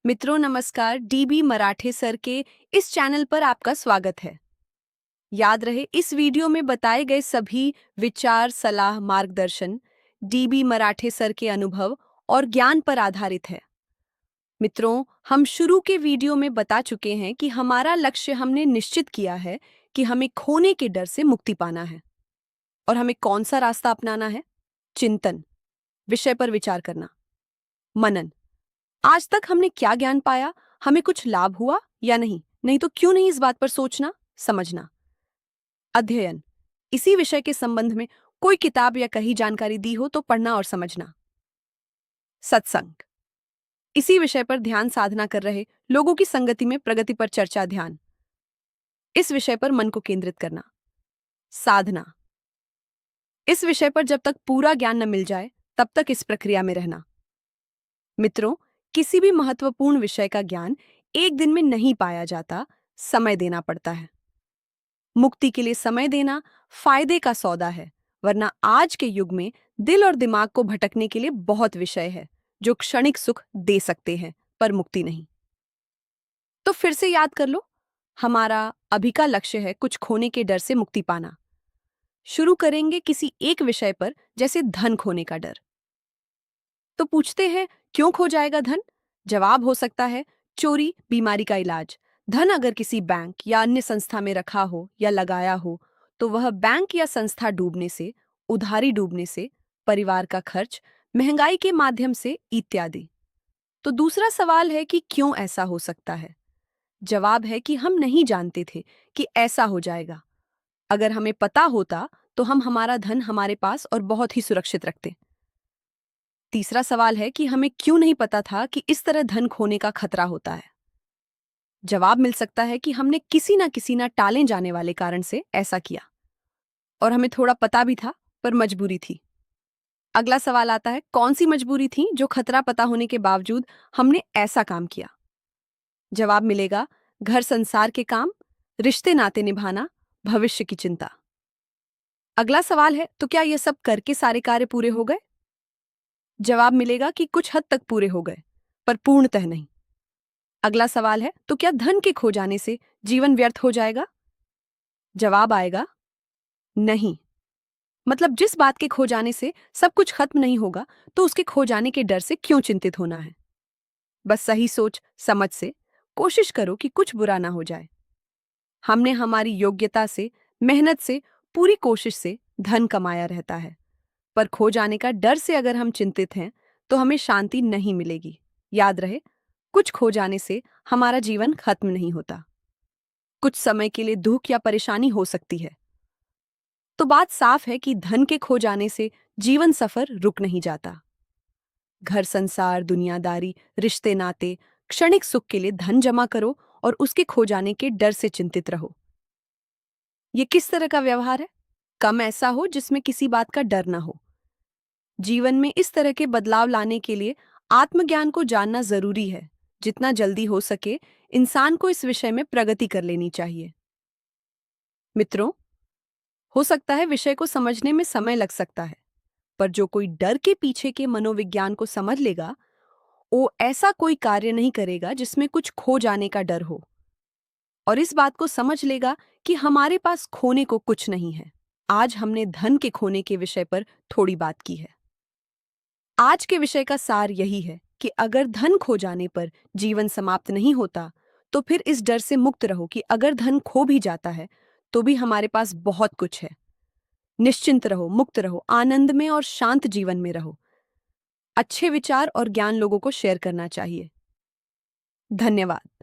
मित्रों नमस्कार, डीबी मराठे सर के इस चैनल पर आपका स्वागत है। याद रहे इस वीडियो में बताए गए सभी विचार, सलाह, मार्गदर्शन डीबी मराठे सर के अनुभव और ज्ञान पर आधारित है। मित्रों, हम शुरू के वीडियो में बता चुके हैं कि हमारा लक्ष्य हमने निश्चित किया है कि हमें खोने के डर से मुक्ति पाना है। और हमें कौन सा रास्ता अपनाना है? चिंतन, विषय पर विचार करना, मनन। आज तक हमने क्या ज्ञान पाया, हमें कुछ लाभ हुआ या नहीं, नहीं तो क्यों नहीं, इस बात पर सोचना, समझना। अध्ययन, इसी विषय के संबंध में कोई किताब या कहीं जानकारी दी हो तो पढ़ना और समझना। सत्संग, इसी विषय पर ध्यान साधना कर रहे लोगों की संगति में प्रगति पर चर्चा, ध्यान, इस विषय पर मन को केंद्रित करना। साधना, इस विषय पर जब तक पूरा ज्ञान न मिल जाए तब तक इस प्रक्रिया में रहना। मित्रों, किसी भी महत्वपूर्ण विषय का ज्ञान एक दिन में नहीं पाया जाता, समय देना पड़ता है। मुक्ति के लिए समय देना फायदे का सौदा है, वरना आज के युग में दिल और दिमाग को भटकने के लिए बहुत विषय है जो क्षणिक सुख दे सकते हैं पर मुक्ति नहीं। तो फिर से याद कर लो, हमारा अभी का लक्ष्य है कुछ खोने के डर से मुक्ति पाना। शुरू करेंगे किसी एक विषय पर, जैसे धन खोने का डर। तो पूछते हैं, क्यों खो जाएगा धन? जवाब हो सकता है चोरी, बीमारी का इलाज। धन अगर किसी बैंक या अन्य संस्था में रखा हो या लगाया हो तो वह बैंक या संस्था डूबने से, उधारी डूबने से, परिवार का खर्च, महंगाई के माध्यम से इत्यादि। तो दूसरा सवाल है कि क्यों ऐसा हो सकता है? जवाब है कि हम नहीं जानते थे कि ऐसा हो जाएगा। अगर हमें पता होता तो हम हमारा धन हमारे पास और बहुत ही सुरक्षित रखते। तीसरा सवाल है कि हमें क्यों नहीं पता था कि इस तरह धन खोने का खतरा होता है? जवाब मिल सकता है कि हमने किसी ना टाले जाने वाले कारण से ऐसा किया, और हमें थोड़ा पता भी था पर मजबूरी थी। अगला सवाल आता है, कौन सी मजबूरी थी जो खतरा पता होने के बावजूद हमने ऐसा काम किया? जवाब मिलेगा, घर संसार के काम, रिश्ते नाते निभाना, भविष्य की चिंता। अगला सवाल है, तो क्या ये सब करके सारे कार्य पूरे हो गए? जवाब मिलेगा कि कुछ हद तक पूरे हो गए पर पूर्णतः नहीं। अगला सवाल है, तो क्या धन के खो जाने से जीवन व्यर्थ हो जाएगा? जवाब आएगा, नहीं। मतलब जिस बात के खो जाने से सब कुछ खत्म नहीं होगा तो उसके खो जाने के डर से क्यों चिंतित होना है? बस सही सोच समझ से कोशिश करो कि कुछ बुरा ना हो जाए। हमने हमारी योग्यता से, मेहनत से, पूरी कोशिश से धन कमाया रहता है, पर खो जाने का डर से अगर हम चिंतित हैं तो हमें शांति नहीं मिलेगी। याद रहे, कुछ खो जाने से हमारा जीवन खत्म नहीं होता। कुछ समय के लिए दुख या परेशानी हो सकती है। तो बात साफ है कि धन के खो जाने से जीवन सफर रुक नहीं जाता। घर संसार, दुनियादारी, रिश्ते नाते, क्षणिक सुख के लिए धन जमा करो और उसके खो जाने के डर से चिंतित रहो। ये किस तरह का व्यवहार है? कम ऐसा हो जिसमें किसी बात का डर ना हो। जीवन में इस तरह के बदलाव लाने के लिए आत्मज्ञान को जानना जरूरी है। जितना जल्दी हो सके इंसान को इस विषय में प्रगति कर लेनी चाहिए। मित्रों, हो सकता है विषय को समझने में समय लग सकता है, पर जो कोई डर के पीछे के मनोविज्ञान को समझ लेगा, वो ऐसा कोई कार्य नहीं करेगा जिसमें कुछ खो जाने का डर हो, और इस बात को समझ लेगा कि हमारे पास खोने को कुछ नहीं है। आज हमने धन के खोने के विषय पर थोड़ी बात की है। आज के विषय का सार यही है कि अगर धन खो जाने पर जीवन समाप्त नहीं होता तो फिर इस डर से मुक्त रहो कि अगर धन खो भी जाता है तो भी हमारे पास बहुत कुछ है। निश्चिंत रहो, मुक्त रहो, आनंद में और शांत जीवन में रहो। अच्छे विचार और ज्ञान लोगों को शेयर करना चाहिए। धन्यवाद।